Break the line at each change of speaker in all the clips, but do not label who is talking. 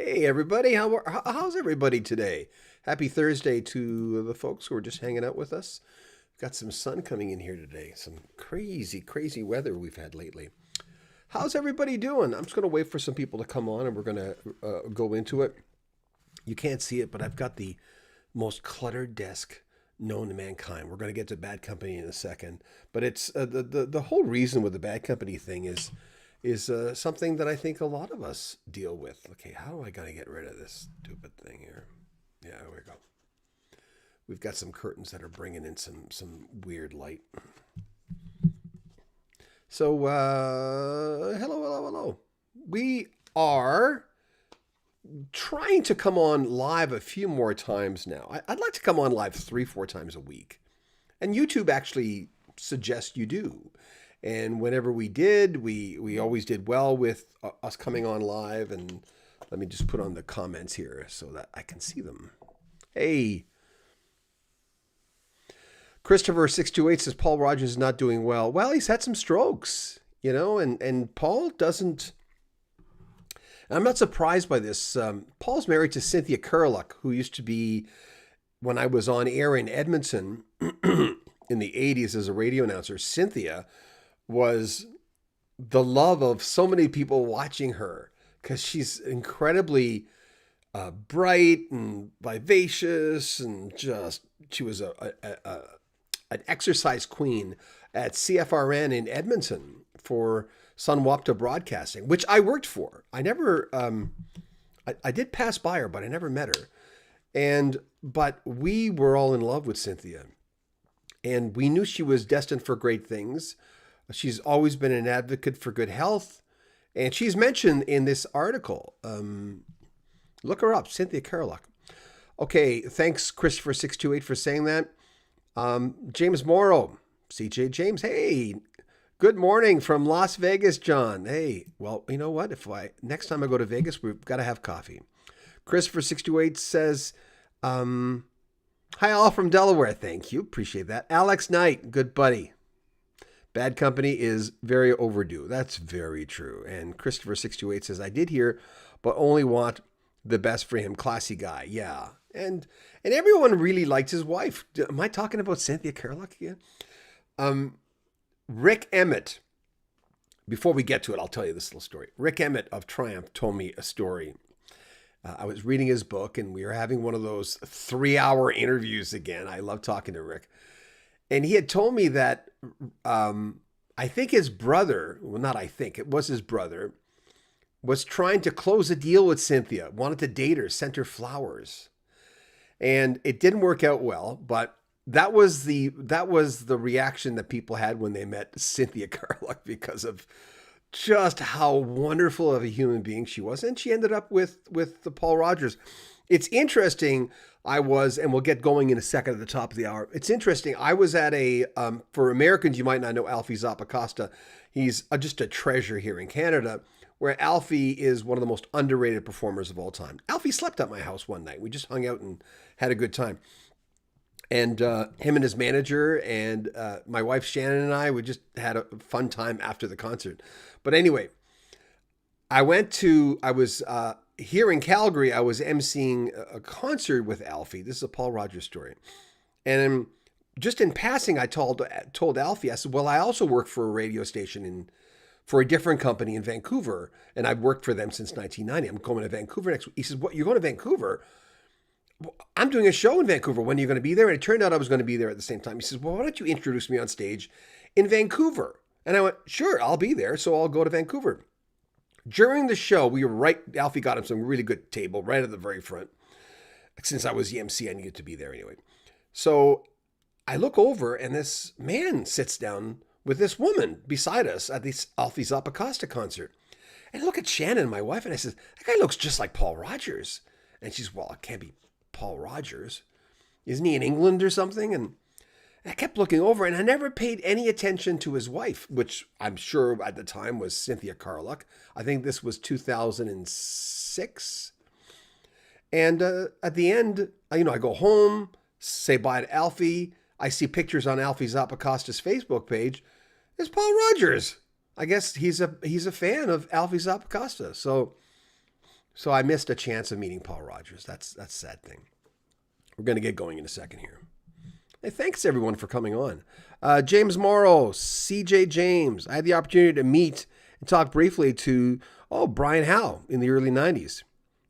Hey everybody, how's everybody today? Happy Thursday to the folks who are just hanging out with us. Got some sun coming in here today. Some crazy, crazy weather we've had lately. How's everybody doing? I'm just going to wait for some people to come on and we're going to go into it. You can't see it, but I've got the most cluttered desk known to mankind. We're going to get to bad company in a second, but it's the whole reason with the bad company thing is something that I think a lot of us deal with. Okay, how do I gotta get rid of this stupid thing here? Yeah, there we go. We've got some curtains that are bringing in some weird light. So hello, hello, hello. We are trying to come on live a few more times now. I'd like to come on live 3, 4 times a week, and YouTube actually suggests you do. And whenever we did, we always did well with us coming on live. And let me just put on the comments here so that I can see them. Hey, Christopher628 says Paul Rogers is not doing well. Well, he's had some strokes, and Paul doesn't. I'm not surprised by this. Paul's married to Cynthia Kurluck, who used to be, when I was on air in Edmonton in the 80s as a radio announcer, Cynthia was the love of so many people watching her because she's incredibly bright and vivacious, and she was an exercise queen at CFRN in Edmonton for Sunwapta Broadcasting, which I worked for. I never, I did pass by her, but I never met her. But we were all in love with Cynthia, and we knew she was destined for great things. She's always been an advocate for good health, and she's mentioned in this article. Look her up, Cynthia Kurluck. Okay, thanks, Christopher628, for saying that. James Morrow, CJ James, hey, good morning from Las Vegas, John. Hey, well, you know what? Next time I go to Vegas, we've got to have coffee. Christopher628 says, hi, all from Delaware. Thank you, appreciate that. Alex Knight, good buddy. Bad company is very overdue. That's very true. And Christopher628 says, I did hear, but only want the best for him. Classy guy. Yeah. And everyone really liked his wife. Am I talking about Cynthia Kurluck again? Rick Emmett. Before we get to it, I'll tell you this little story. Rick Emmett of Triumph told me a story. I was reading his book, and we were having one of those 3-hour interviews again. I love talking to Rick. And he had told me that I think his brother, well, not I think, it was his brother, was trying to close a deal with Cynthia, wanted to date her, sent her flowers. And it didn't work out well, but that was the reaction that people had when they met Cynthia Kurluck because of just how wonderful of a human being she was. And she ended up with the Paul Rogers. It's interesting. And we'll get going in a second at the top of the hour. It's interesting. I was at for Americans, you might not know Alfie Zappacosta. He's just a treasure here in Canada, where Alfie is one of the most underrated performers of all time. Alfie slept at my house one night. We just hung out and had a good time. And him and his manager and my wife Shannon and I, we just had a fun time after the concert. But anyway, I was here in Calgary. I was emceeing a concert with Alfie. This is a Paul Rogers story. And just in passing, I told Alfie, I said, well, I also work for a radio station for a different company in Vancouver, and I've worked for them since 1990. I'm going to Vancouver next week. He says, what, you're going to Vancouver? Well, I'm doing a show in Vancouver. When are you going to be there? And it turned out I was going to be there at the same time. He says, well, why don't you introduce me on stage in Vancouver? And I went, sure, I'll be there, so I'll go to Vancouver. During the show, Alfie got him some really good table right at the very front. Since I was the MC, I needed to be there anyway. So I look over, and this man sits down with this woman beside us at this Alfie Zappacosta concert. And I look at Shannon, my wife, and I said, that guy looks just like Paul Rogers. And she's, well, it can't be Paul Rogers. Isn't he in England or something? And I kept looking over, and I never paid any attention to his wife, which I'm sure at the time was Cynthia Kurluck. I think this was 2006. And at the end, I go home, say bye to Alfie. I see pictures on Alfie Zappacosta's Facebook page. It's Paul Rogers. I guess he's a fan of Alfie Zappacosta. So So I missed a chance of meeting Paul Rogers. That's a sad thing. We're going to get going in a second here. Hey, thanks everyone for coming on. James Morrow, CJ James. I had the opportunity to meet and talk briefly to Brian Howe in the early 90s.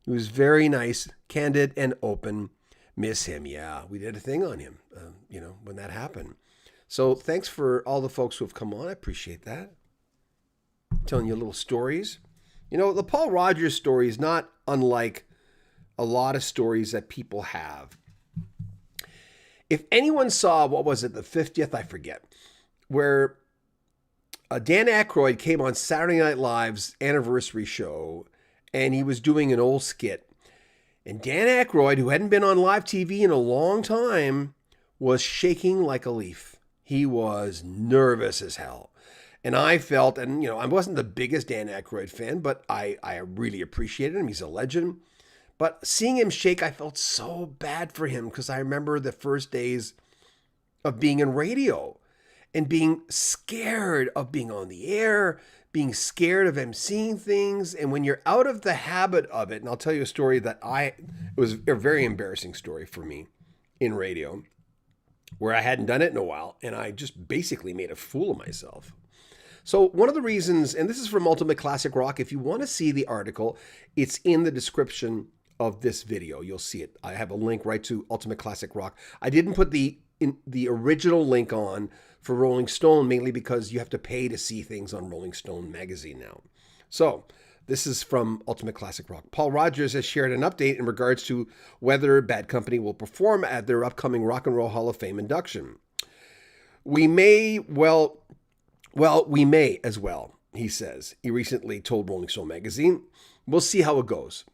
He was very nice, candid, and open. Miss him. Yeah, we did a thing on him, when that happened. So thanks for all the folks who have come on. I appreciate that. Telling you little stories. The Paul Rogers story is not unlike a lot of stories that people have. If anyone saw, what was it, the 50th, I forget, where Dan Aykroyd came on Saturday Night Live's anniversary show, and he was doing an old skit. And Dan Aykroyd, who hadn't been on live TV in a long time, was shaking like a leaf. He was nervous as hell. And I felt, and I wasn't the biggest Dan Aykroyd fan, but I really appreciated him. He's a legend. But seeing him shake, I felt so bad for him because I remember the first days of being in radio and being scared of being on the air, being scared of him seeing things. And when you're out of the habit of it, and I'll tell you a story that it was a very embarrassing story for me in radio, where I hadn't done it in a while, and I just basically made a fool of myself. So one of the reasons, and this is from Ultimate Classic Rock, if you want to see the article, it's in the description of this video. You'll see it. I have a link right to Ultimate Classic Rock. I didn't put the original link on for Rolling Stone, mainly because you have to pay to see things on Rolling Stone magazine now. So this is from Ultimate Classic Rock. Paul Rogers has shared an update in regards to whether Bad Company will perform at their upcoming Rock and Roll Hall of Fame induction. We may as well, he says. He recently told Rolling Stone magazine. We'll see how it goes.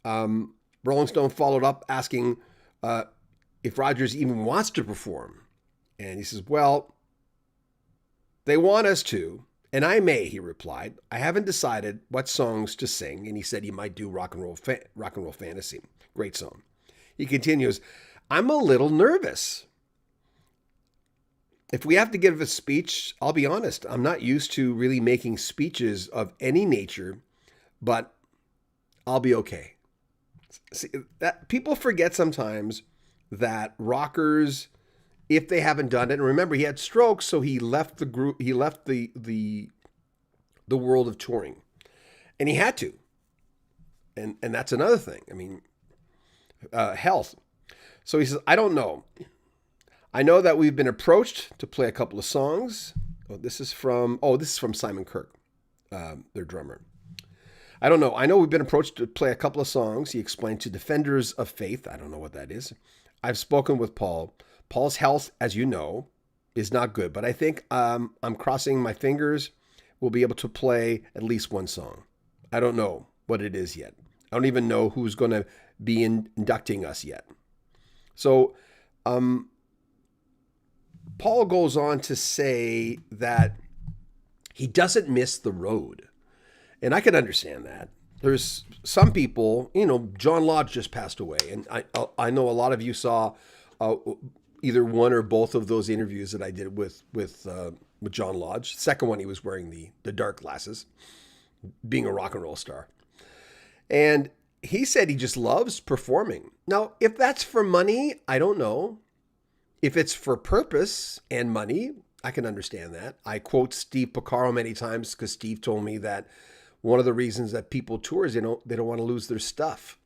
Rolling Stone followed up asking if Rogers even wants to perform. And he says, well, they want us to, and I may, he replied. I haven't decided what songs to sing. And he said he might do Rock and Roll Fantasy. Great song. He continues, I'm a little nervous. If we have to give a speech, I'll be honest, I'm not used to really making speeches of any nature, but I'll be okay. See, that people forget sometimes that rockers, if they haven't done it, and remember he had strokes, so he left the group, he left the world of touring, and he had to, and that's another thing. I mean, health. So he says, I don't know. I know that we've been approached to play a couple of songs. This is from Simon Kirk, their drummer. I don't know. I know we've been approached to play a couple of songs. He explained to Defenders of Faith. I don't know what that is. I've spoken with Paul. Paul's health, as you know, is not good, but I think I'm crossing my fingers we'll be able to play at least one song. I don't know what it is yet. I don't even know who's going to be inducting us yet. So, Paul goes on to say that he doesn't miss the road. And I can understand that. There's some people, John Lodge just passed away. And I know a lot of you saw either one or both of those interviews that I did with John Lodge. Second one, he was wearing the dark glasses, being a rock and roll star. And he said he just loves performing. Now, if that's for money, I don't know. If it's for purpose and money, I can understand that. I quote Steve Porcaro many times because Steve told me that one of the reasons that people tour is they don't want to lose their stuff.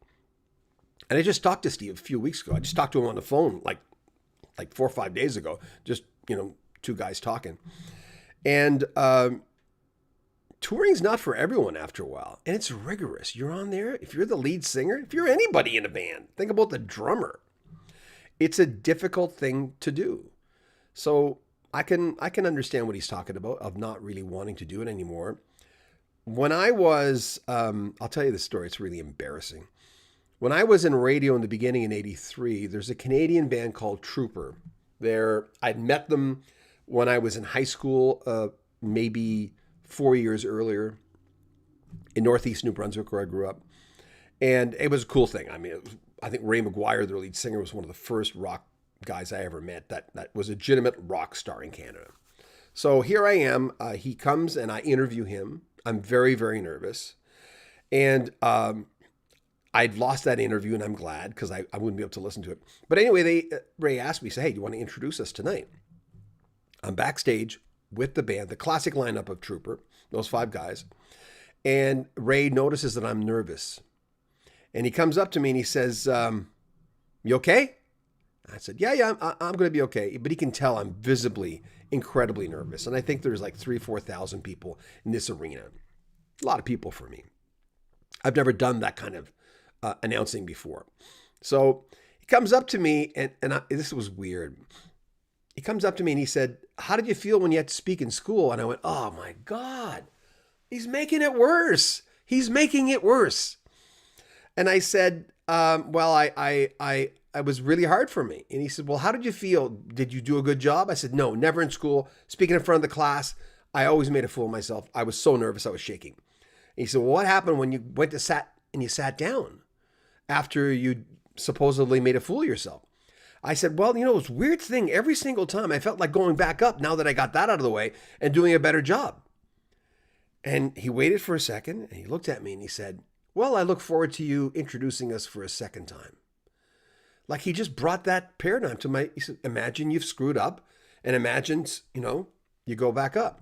And I just talked to Steve a few weeks ago. I just talked to him on the phone like 4 or 5 days ago. Just, two guys talking. And touring's not for everyone after a while. And it's rigorous. You're on there. If you're the lead singer, if you're anybody in a band, think about the drummer. It's a difficult thing to do. So I can understand what he's talking about of not really wanting to do it anymore. When I was, I'll tell you the story. It's really embarrassing. When I was in radio in the beginning in '83, there's a Canadian band called Trooper. I'd met them when I was in high school, maybe 4 years earlier in Northeast New Brunswick, where I grew up. And it was a cool thing. I mean, I think Ray McGuire, their lead singer, was one of the first rock guys I ever met that was a legitimate rock star in Canada. So here I am. He comes and I interview him. I'm very, very nervous. And I'd lost that interview, and I'm glad because I wouldn't be able to listen to it. But anyway, Ray asked me, say, hey, do you want to introduce us tonight? I'm backstage with the band, the classic lineup of Trooper, those 5 guys. And Ray notices that I'm nervous. And he comes up to me and he says, you okay? I said, yeah, I'm going to be okay. But he can tell I'm visibly incredibly nervous. And I think there's like 4,000 people in this arena. A lot of people for me. I've never done that kind of announcing before. So he comes up to me, and this was weird. He comes up to me and he said, how did you feel when you had to speak in school? And I went, oh my God, he's making it worse. He's making it worse. And I said, well, it was really hard for me. And he said, well, how did you feel? Did you do a good job? I said, no, never in school. Speaking in front of the class, I always made a fool of myself. I was so nervous, I was shaking. And he said, well, what happened when you went to sat down after you supposedly made a fool of yourself? I said, well, it was a weird thing. Every single time I felt like going back up now that I got that out of the way and doing a better job. And he waited for a second and he looked at me and he said, well, I look forward to you introducing us for a second time. Like he just brought that paradigm to he said, imagine you've screwed up and imagine, you go back up.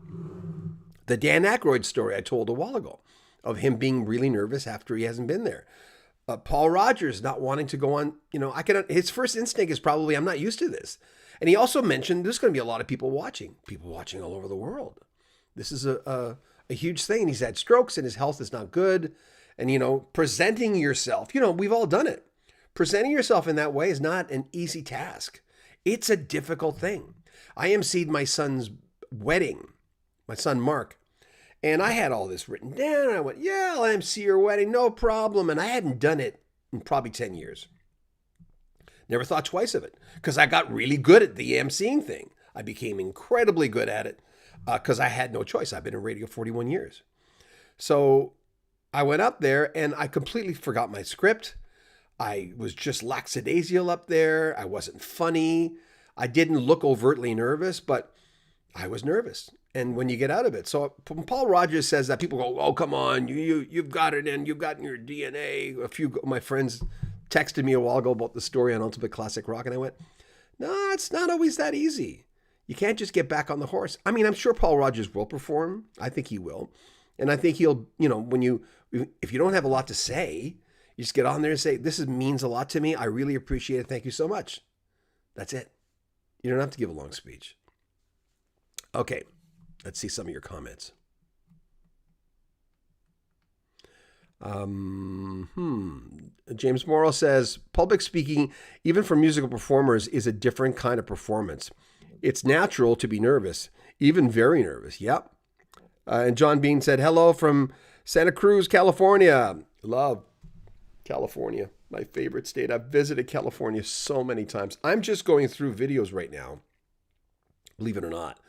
The Dan Aykroyd story I told a while ago of him being really nervous after he hasn't been there. Paul Rogers not wanting to go on, his first instinct is probably, I'm not used to this. And he also mentioned there's going to be a lot of people watching all over the world. This is a huge thing. He's had strokes and his health is not good. And, presenting yourself, we've all done it. Presenting yourself in that way is not an easy task. It's a difficult thing. I emceed my son's wedding, my son Mark. And I had all this written down. I went, yeah, I'll MC your wedding, no problem. And I hadn't done it in probably 10 years. Never thought twice of it because I got really good at the emceeing thing. I became incredibly good at it because I had no choice. I've been in radio 41 years. So I went up there and I completely forgot my script. I was just lackadaisical up there. I wasn't funny. I didn't look overtly nervous, but I was nervous. And when you get out of it, so when Paul Rogers says that, people go, "Oh, come on, you've got it in your DNA." A few of my friends texted me a while ago about the story on Ultimate Classic Rock, and I went, "No, it's not always that easy. You can't just get back on the horse." I mean, I'm sure Paul Rogers will perform. I think he will, and I think he'll. If you don't have a lot to say, you just get on there and say, means a lot to me. I really appreciate it. Thank you so much. That's it. You don't have to give a long speech. Okay. Let's see some of your comments. James Morrow says, public speaking, even for musical performers, is a different kind of performance. It's natural to be nervous, even very nervous. Yep. And John Bean said, hello from Santa Cruz, California. Love California, my favorite state. I've visited California so many times. I'm just going through videos right now, believe it or not,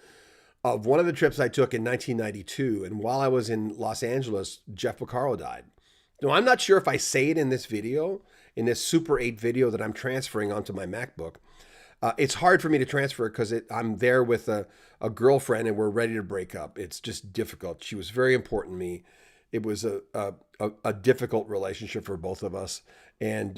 of one of the trips I took in 1992. And while I was in Los Angeles, Jeff Porcaro died. Now, I'm not sure if I say it in this video, in this Super 8 video that I'm transferring onto my MacBook. It's hard for me to transfer because I'm there with a girlfriend and we're ready to break up. It's just difficult. She was very important to me. It was a difficult relationship for both of us. And,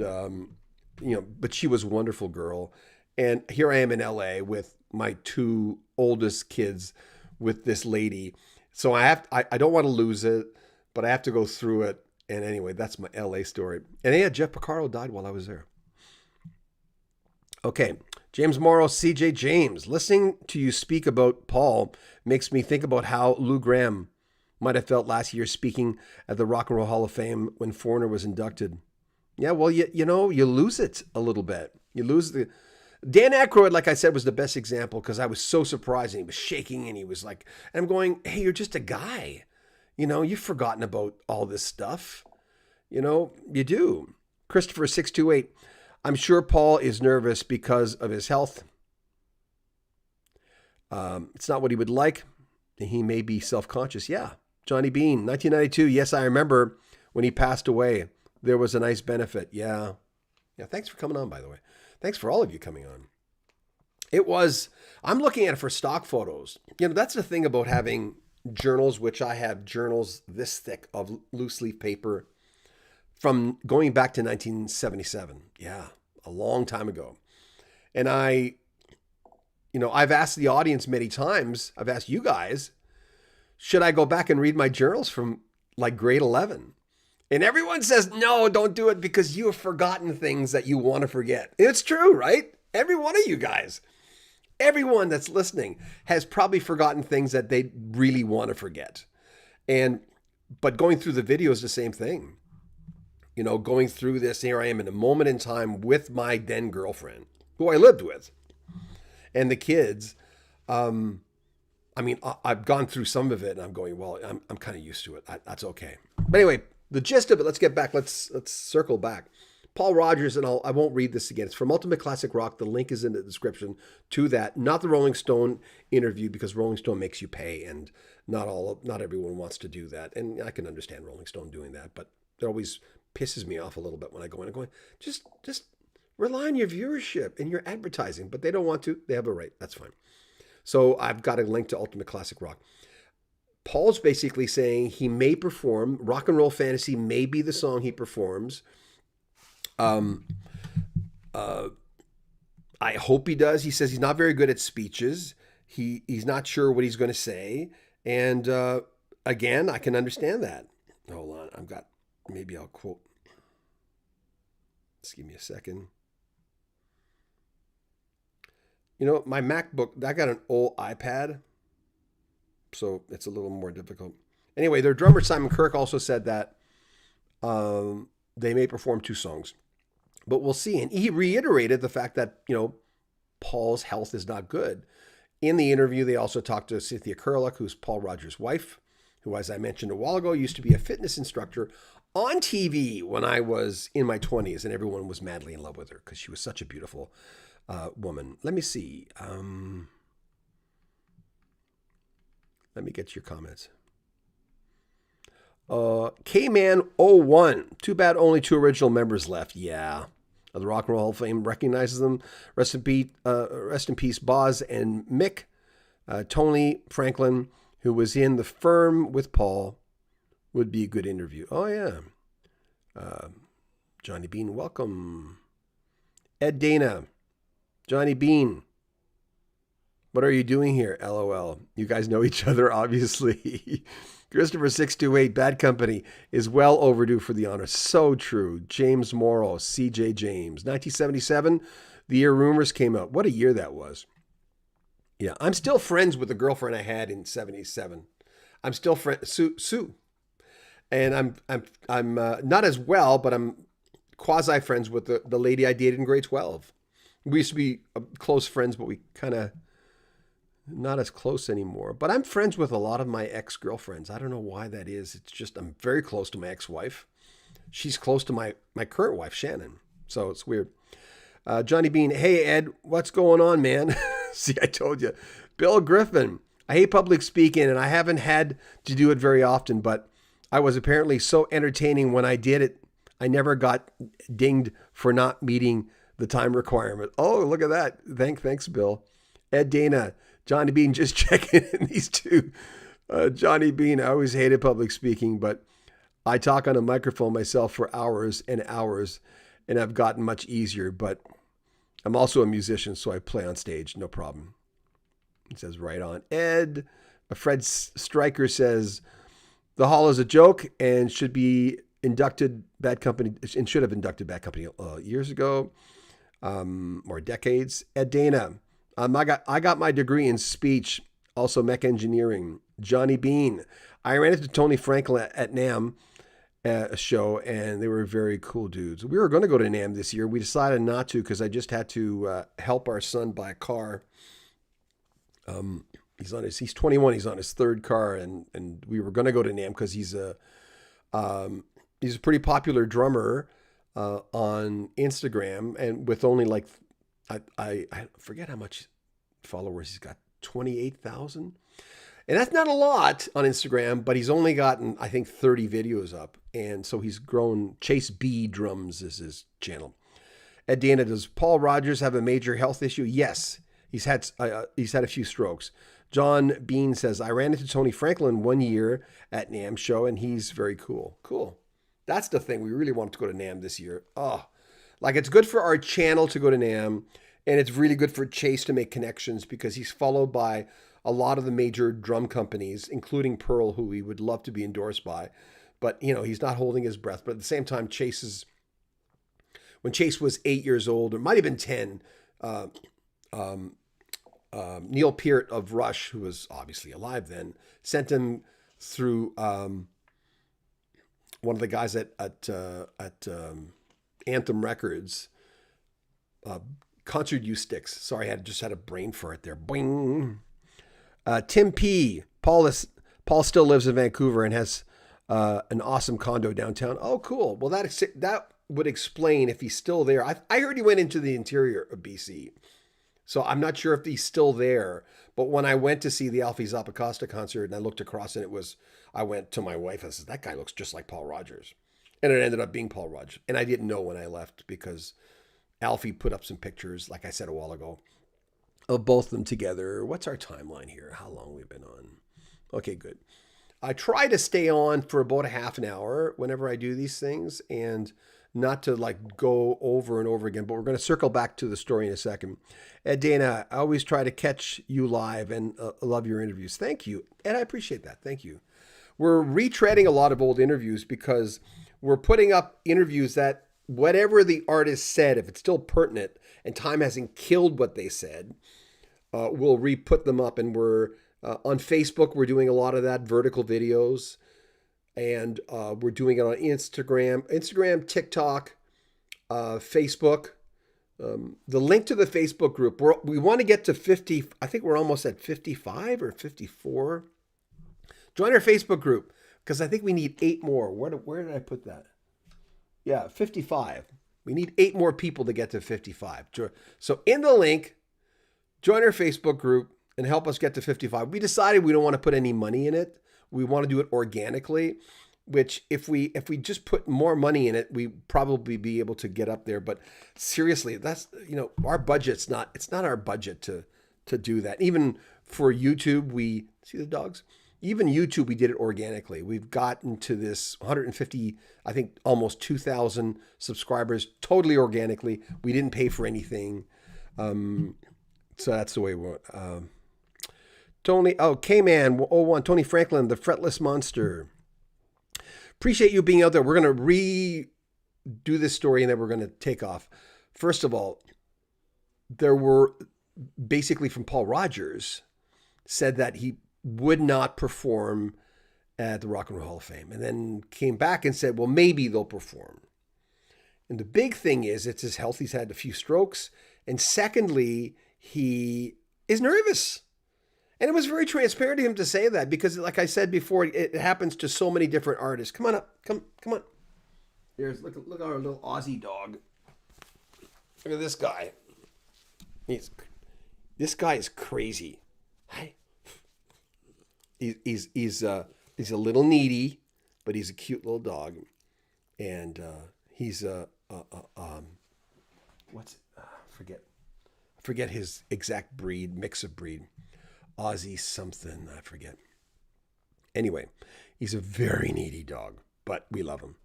but she was a wonderful girl. And here I am in LA with my 2 oldest kids with this lady. So I don't want to lose it, but I have to go through it. And anyway, that's my LA story. And yeah, Jeff Porcaro died while I was there. Okay. James Morrow, CJ James. Listening to you speak about Paul makes me think about how Lou Gramm might have felt last year speaking at the Rock and Roll Hall of Fame when Foreigner was inducted. Yeah, well, you lose it a little bit. You lose the... Dan Aykroyd, like I said, was the best example because I was so surprised and he was shaking and he was like, and I'm going, hey, you're just a guy. You've forgotten about all this stuff. You do. Christopher 628, I'm sure Paul is nervous because of his health. It's not what he would like. He may be self-conscious. Yeah. Johnny Bean, 1992. Yes, I remember when he passed away. There was a nice benefit. Yeah. Yeah. Thanks for coming on, by the way. Thanks for all of you coming on. I'm looking at it for stock photos. That's the thing about having journals, which I have journals this thick of loose leaf paper from going back to 1977. Yeah, a long time ago. And I've asked the audience many times, I've asked you guys, should I go back and read my journals from like grade 11? And everyone says, no, don't do it because you have forgotten things that you want to forget. It's true, right? Every one of you guys, everyone that's listening has probably forgotten things that they really want to forget. But going through the video is the same thing. Going through this, here I am in a moment in time with my then girlfriend, who I lived with, and the kids. I've gone through some of it, and I'm going, well, I'm kind of used to it. That's okay. But anyway, the gist of it. Let's get back. Let's circle back. Paul Rodgers, and I won't read this again. It's from Ultimate Classic Rock. The link is in the description to that. Not the Rolling Stone interview, because Rolling Stone makes you pay, and not everyone wants to do that. And I can understand Rolling Stone doing that, but it always pisses me off a little bit when I go in and going, just rely on your viewership and your advertising. But they don't want to. They have a right. That's fine. So I've got a link to Ultimate Classic Rock. Paul's basically saying he may perform. Rock and Roll Fantasy may be the song he performs. I hope he does. He says he's not very good at speeches. He's not sure what he's going to say. And again, I can understand that. Hold on. Maybe I'll quote. Just give me a second. My MacBook, I got an old iPad, so it's a little more difficult. Anyway, their drummer, Simon Kirk, also said that they may perform 2 songs, but we'll see. And he reiterated the fact that, Paul's health is not good. In the interview, they also talked to Cynthia Kurlick, who's Paul Rodgers' wife, who, as I mentioned a while ago, used to be a fitness instructor on TV when I was in my 20s, and everyone was madly in love with her because she was such a beautiful woman. Let me see. Let me get your comments. K-Man01. Too bad only 2 original members left. Yeah. The Rock and Roll Hall of Fame recognizes them. Rest in peace, Boz and Mick. Tony Franklin, who was in The Firm with Paul, would be a good interview. Oh, yeah. Johnny Bean, welcome. Ed Dana. Johnny Bean, what are you doing here? LOL. You guys know each other, obviously. Christopher 628, Bad Company is well overdue for the honor. So true. James Morrow, CJ James. 1977, the year Rumors came out. What a year that was. Yeah, I'm still friends with the girlfriend I had in 77. I'm still friends, Sue. And I'm not as well, but I'm quasi friends with the lady I dated in grade 12. We used to be close friends, but we kind of not as close anymore. But I'm friends with a lot of my ex-girlfriends. I don't know why that is. It's just I'm very close to my ex-wife. She's close to my current wife, Shannon. So it's weird. Johnny Bean, hey, Ed, what's going on, man? See, I told you. Bill Griffin, I hate public speaking, and I haven't had to do it very often, but I was apparently so entertaining when I did it. I never got dinged for not meeting the time requirement. Oh, look at that. Thanks, Bill. Ed Dana, Johnny Bean, just checking in these 2. Johnny Bean, I always hated public speaking, but I talk on a microphone myself for hours and hours, and I've gotten much easier, but I'm also a musician, so I play on stage, no problem. He says, right on. Ed, Fred Stryker says, the Hall is a joke and should be inducted Bad Company, and should have inducted Bad Company years ago. Or decades. Ed Dana, I got my degree in speech, also mech engineering. Johnny Bean, I ran into Tony Franklin at NAMM a show, and they were very cool dudes. We were going to go to NAMM this year. We decided not to because I just had to help our son buy a car. He's 21. He's on his 3rd car, and we were going to go to NAMM because he's a pretty popular drummer. On Instagram, and with only like, I forget how much followers he's got, 28,000. And that's not a lot on Instagram, but he's only gotten, I think, 30 videos up. And so he's grown. Chase B Drums is his channel. Ed Dana, does Paul Rodgers have a major health issue? Yes. He's had a few strokes. John Bean says, I ran into Tony Franklin one year at NAMM show, and he's very cool. Cool. That's the thing. We really wanted to go to NAMM this year. Oh, like it's good for our channel to go to NAMM, and it's really good for Chase to make connections because he's followed by a lot of the major drum companies, including Pearl, who he would love to be endorsed by. But, he's not holding his breath. But at the same time, when Chase was 8 years old, or might have been 10, uh, Neil Peart of Rush, who was obviously alive then, sent him through one of the guys at Anthem Records, concert use sticks. Sorry, I just had a brain fart there. Boing. Tim P. Paul still lives in Vancouver and has an awesome condo downtown. Oh, cool. Well, that would explain if he's still there. I heard he went into the interior of BC. So I'm not sure if he's still there. But when I went to see the Alfie Zappacosta concert and I looked across and I went to my wife. I said, that guy looks just like Paul Rogers. And it ended up being Paul Rogers. And I didn't know when I left because Alfie put up some pictures, like I said a while ago, of both of them together. What's our timeline here? How long we've been on? Okay, good. I try to stay on for about a half an hour whenever I do these things and not to like go over and over again, but we're going to circle back to the story in a second. Ed Dana, I always try to catch you live and love your interviews. Thank you. Ed, I appreciate that. Thank you. We're retreading a lot of old interviews because we're putting up interviews that whatever the artist said, if it's still pertinent and time hasn't killed what they said, we'll re-put them up. And we're on Facebook, we're doing a lot of that, vertical videos. And we're doing it on Instagram, TikTok, Facebook. The link to the Facebook group, we want to get to 50. I think we're almost at 55 or 54. Join our Facebook group because I think we need 8 more. Where did I put that? Yeah, 55. We need 8 more people to get to 55. So in the link, join our Facebook group and help us get to 55. We decided we don't want to put any money in it. We want to do it organically, which if we just put more money in it, we probably be able to get up there. But seriously, that's, our budget's it's not our budget to do that. Even for YouTube, we see the dogs. Even YouTube, we did it organically. We've gotten to this 150, I think almost 2,000 subscribers totally organically. We didn't pay for anything. So that's the way we went. Tony, K-Man 01, Tony Franklin, the Fretless Monster. Appreciate you being out there. We're going to redo this story and then we're going to take off. First of all, there were basically from Paul Rogers said that he would not perform at the Rock and Roll Hall of Fame and then came back and said, well, maybe they'll perform. And the big thing is it's his health. He's had a few strokes. And secondly, he is nervous. And it was very transparent to him to say that because, like I said before, it happens to so many different artists. Come on up. Come on. Look at our little Aussie dog. Look at this guy. This guy is crazy. Hi. He's a little needy, but he's a cute little dog, and he's forget his exact breed, mix of breed. Aussie something, I forget. Anyway, he's a very needy dog, but we love him.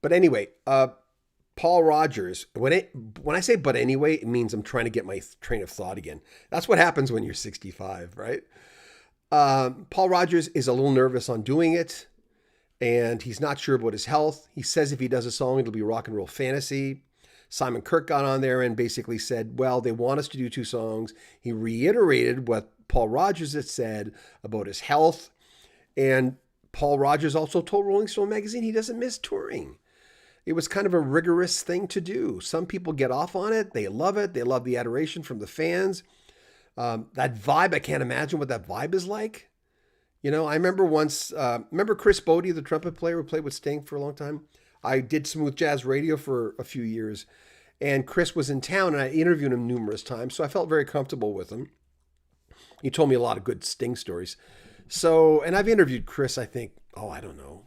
But anyway, Paul Rogers, when I say but anyway, it means I'm trying to get my train of thought again. That's what happens when you're 65, right? Paul Rogers is a little nervous on doing it, and he's not sure about his health. He says if he does a song, it'll be Rock and Roll Fantasy. Simon Kirk got on there and basically said, well, they want us to do 2 songs. He reiterated what Paul Rogers had said about his health. And Paul Rogers also told Rolling Stone magazine he doesn't miss touring. It was kind of a rigorous thing to do. Some people get off on it. They love it. They love the adoration from the fans. That vibe, I can't imagine what that vibe is like. I remember once, remember Chris Bodie, the trumpet player who played with Sting for a long time? I did smooth jazz radio for a few years, and Chris was in town, and I interviewed him numerous times, so I felt very comfortable with him. He told me a lot of good Sting stories. So, and I've interviewed Chris, I think, I don't know,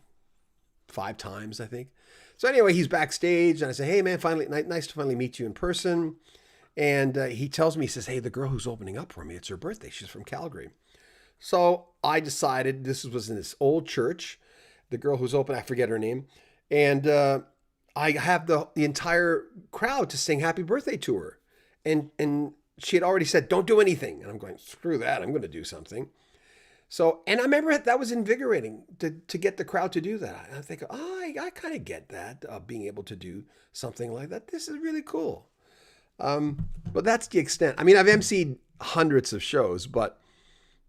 5 times, I think. So anyway, he's backstage, and I say, hey, man, finally, nice to finally meet you in person. And he tells me, he says, hey, the girl who's opening up for me, it's her birthday. She's from Calgary. So I decided, this was in this old church. The girl who's open, I forget her name. And I have the entire crowd to sing happy birthday to her. And she had already said, don't do anything. And I'm going, screw that. I'm going to do something. So, and I remember that was invigorating to get the crowd to do that. And I think, I kind of get that, being able to do something like that. This is really cool. But that's the extent. I mean, I've emceed hundreds of shows, but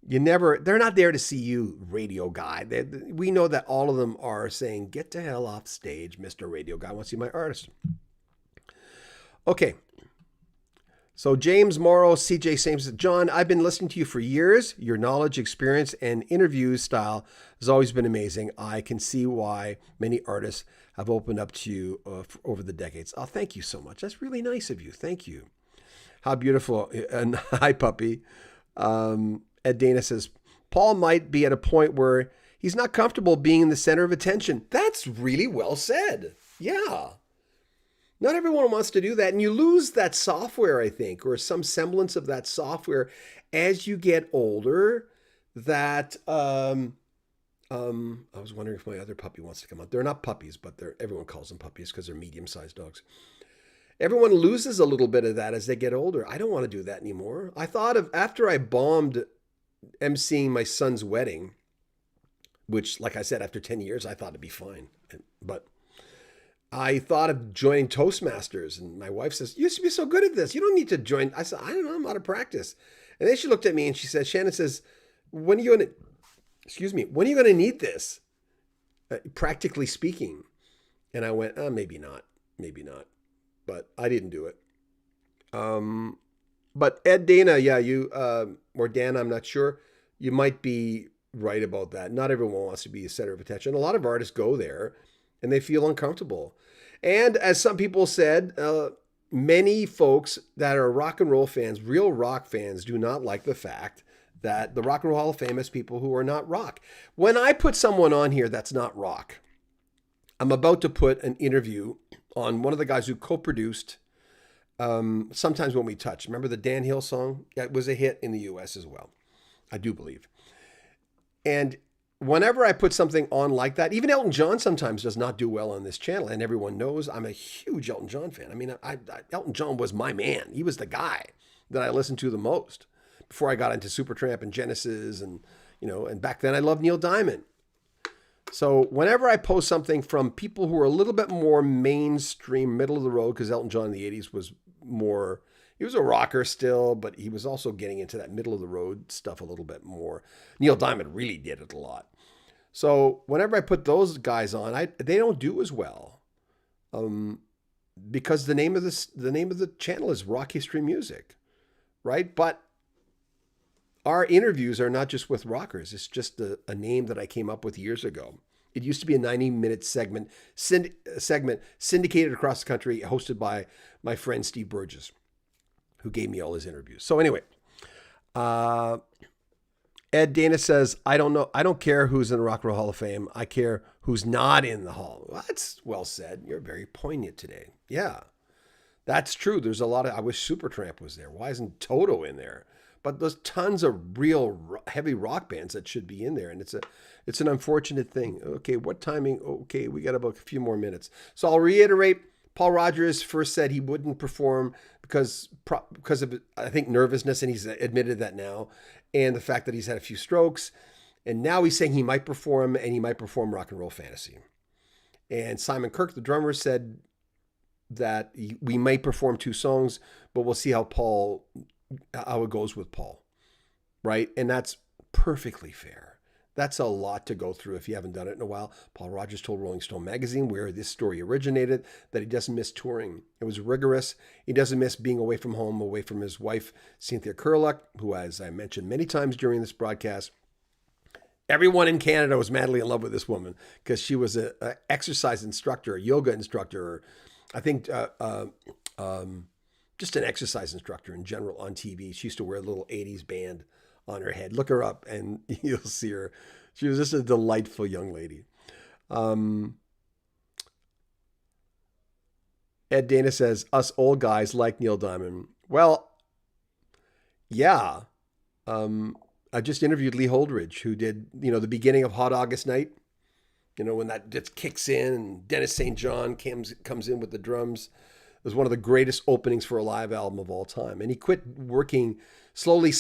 they're not there to see you, radio guy. We know that all of them are saying, get the hell off stage, Mr. Radio Guy. I want to see my artist. Okay. So James Morrow, CJ Sames, John, I've been listening to you for years. Your knowledge, experience, and interview style has always been amazing. I can see why many artists have opened up to you over the decades. Oh, thank you so much. That's really nice of you. Thank you. How beautiful. And hi, puppy. Ed Dana says, Paul might be at a point where he's not comfortable being in the center of attention. That's really well said. Yeah. Not everyone wants to do that. And you lose that software, I think, or some semblance of that software as you get older. That I was wondering if my other puppy wants to come out. They're not puppies, but everyone calls them puppies because they're medium-sized dogs. Everyone loses a little bit of that as they get older. I don't want to do that anymore. I thought of, after I bombed emceeing my son's wedding, which, like I said, after 10 years, I thought it'd be fine. But I thought of joining Toastmasters, and my wife says, you used to be so good at this. You don't need to join. I said, I don't know. I'm out of practice. And then she looked at me and she said, Shannon says, when are you going to need this? Practically speaking. And I went, maybe not. But I didn't do it. But Ed Dana, yeah, you, or Dan, I'm not sure. You might be right about that. Not everyone wants to be a center of attention. A lot of artists go there and they feel uncomfortable. And as some people said, many folks that are rock and roll fans, real rock fans, do not like the fact that the Rock and Roll Hall of Fame has people who are not rock. When I put someone on here that's not rock, I'm about to put an interview on one of the guys who co-produced Sometimes When We Touch. Remember the Dan Hill song? It was a hit in the US as well, I do believe. And whenever I put something on like that, even Elton John sometimes does not do well on this channel. And everyone knows I'm a huge Elton John fan. I mean, Elton John was my man. He was the guy that I listened to the most before I got into Supertramp and Genesis. And, and back then I loved Neil Diamond. So whenever I post something from people who are a little bit more mainstream, middle of the road, because Elton John in the 80s was more, he was a rocker still, but he was also getting into that middle of the road stuff a little bit more. Neil Diamond really did it a lot. So whenever I put those guys on, they don't do as well, because the name of the channel is Rock History Music, right? But our interviews are not just with rockers. It's just a name that I came up with years ago. It used to be a 90-minute segment syndicated across the country, hosted by my friend Steve Burgess, who gave me all his interviews. So anyway, Ed Dana says, I don't know. I don't care who's in the Rock and Roll Hall of Fame. I care who's not in the hall. Well, that's well said. You're very poignant today. Yeah, that's true. There's a lot of, I wish Supertramp was there. Why isn't Toto in there? But there's tons of real heavy rock bands that should be in there. And it's an unfortunate thing. Okay, what timing? Okay, we got about a few more minutes. So I'll reiterate, Paul Rodgers first said he wouldn't perform because of, I think, nervousness, and he's admitted that now, and the fact that he's had a few strokes. And now he's saying he might perform, and he might perform Rock and Roll Fantasy. And Simon Kirk, the drummer, said that we may perform 2 songs, but we'll see how it goes with Paul, right? And that's perfectly fair. That's a lot to go through if you haven't done it in a while. Paul Rodgers told Rolling Stone magazine, where this story originated, that he doesn't miss touring. It was rigorous. He doesn't miss being away from home, away from his wife, Cynthia Kurluck, who, as I mentioned many times during this broadcast, everyone in Canada was madly in love with this woman because she was an exercise instructor, a yoga instructor, or I think just an exercise instructor in general on TV. She used to wear a little 80s band on her head. Look her up and you'll see her. She was just a delightful young lady. Ed Dana says, us old guys like Neil Diamond. Well, yeah. I just interviewed Lee Holdridge, who did, the beginning of Hot August Night. When that just kicks in and Dennis St. John comes in with the drums. It was one of the greatest openings for a live album of all time. And he quit working, slowly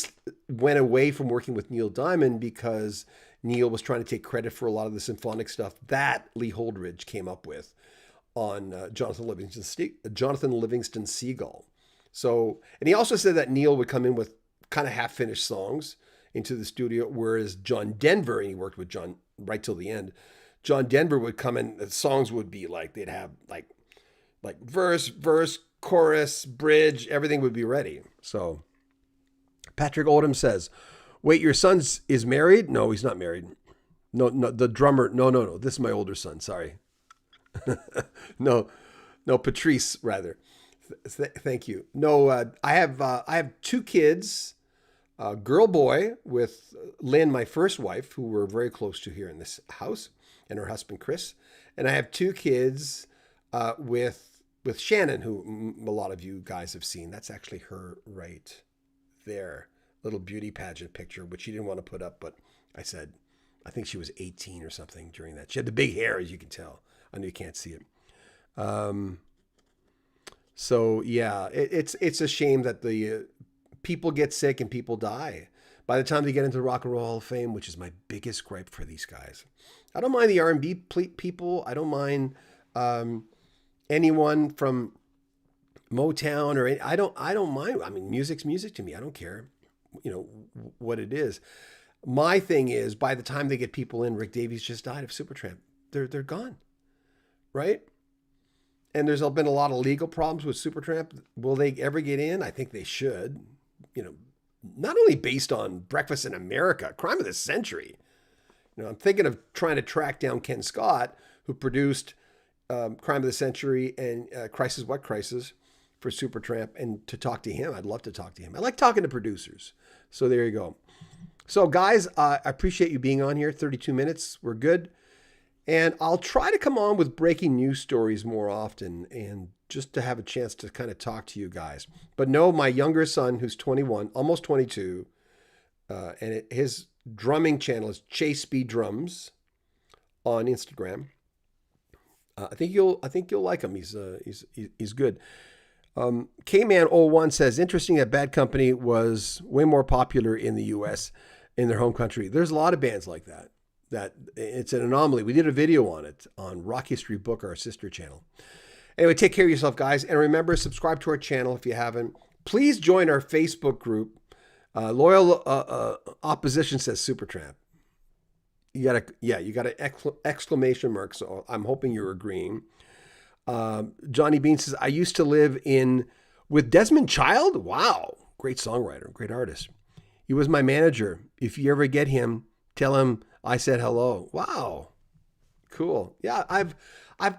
went away from working with Neil Diamond because Neil was trying to take credit for a lot of the symphonic stuff that Lee Holdridge came up with on Jonathan Livingston Seagull. So, and he also said that Neil would come in with kind of half-finished songs into the studio, whereas John Denver, and he worked with John right till the end, John Denver would come in, the songs would be like, they'd have like verse, chorus, bridge, everything would be ready. So Patrick Oldham says, wait, your son is married? No, he's not married. No, the drummer. No. This is my older son. Sorry. No, Patrice rather. Thank you. No, I have two kids, a girl, boy, with Lynn, my first wife, who we're very close to here in this house, and her husband Chris, and I have two kids with Shannon, who a lot of you guys have seen. That's actually her right there, little beauty pageant picture, which she didn't want to put up, but I said, I think she was 18 or something during that. She had the big hair, as you can tell. I know you can't see it. So yeah, it's a shame that the people get sick and people die by the time they get into the Rock and Roll Hall of Fame, which is my biggest gripe for these guys. I don't mind the R&B people. I don't mind anyone from Motown or I don't mind. I mean, music's music to me. I don't care, what it is. My thing is, by the time they get people in, Rick Davies just died of Supertramp. They're gone, right? And there's been a lot of legal problems with Supertramp. Will they ever get in? I think they should. Not only based on Breakfast in America, Crime of the Century. I'm thinking of trying to track down Ken Scott, who produced Crime of the Century and Crisis What Crisis for Supertramp, and to talk to him. I'd love to talk to him. I like talking to producers. So there you go. So guys, I appreciate you being on here. 32 minutes. We're good. And I'll try to come on with breaking news stories more often and just to have a chance to kind of talk to you guys. But no, my younger son, who's 21, almost 22, and his drumming channel is Chase B Drums on Instagram. I think you'll like him. He's good. K-Man01 says, interesting that Bad Company was way more popular in the U.S. in their home country. There's a lot of bands like that. That it's an anomaly. We did a video on it on Rock History Book, our sister channel. Anyway, take care of yourself, guys. And remember, subscribe to our channel if you haven't. Please join our Facebook group. Loyal Opposition says Supertramp. You got an exclamation mark. So I'm hoping you're agreeing. Johnny Bean says, I used to live with Desmond Child. Wow. Great songwriter, great artist. He was my manager. If you ever get him, tell him I said hello. Wow. Cool. Yeah, I've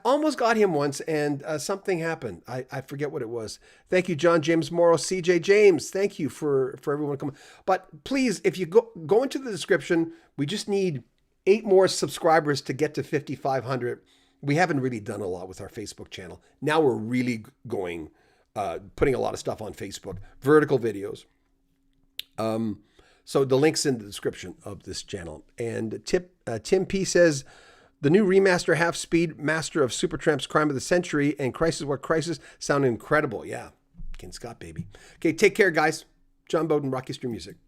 almost got him once and something happened. I forget what it was. Thank you, John James Morrow, CJ James. Thank you for everyone coming. But please, if you go into the description, we just need 8 more subscribers to get to 5,500. We haven't really done a lot with our Facebook channel. Now we're really going, putting a lot of stuff on Facebook, vertical videos. So the link's in the description of this channel. And Tim P says, the new remaster half-speed master of Supertramp's Crime of the Century and Crisis What Crisis sound incredible. Yeah, Ken Scott, baby. Okay, take care, guys. John Bowden, Rock History Music.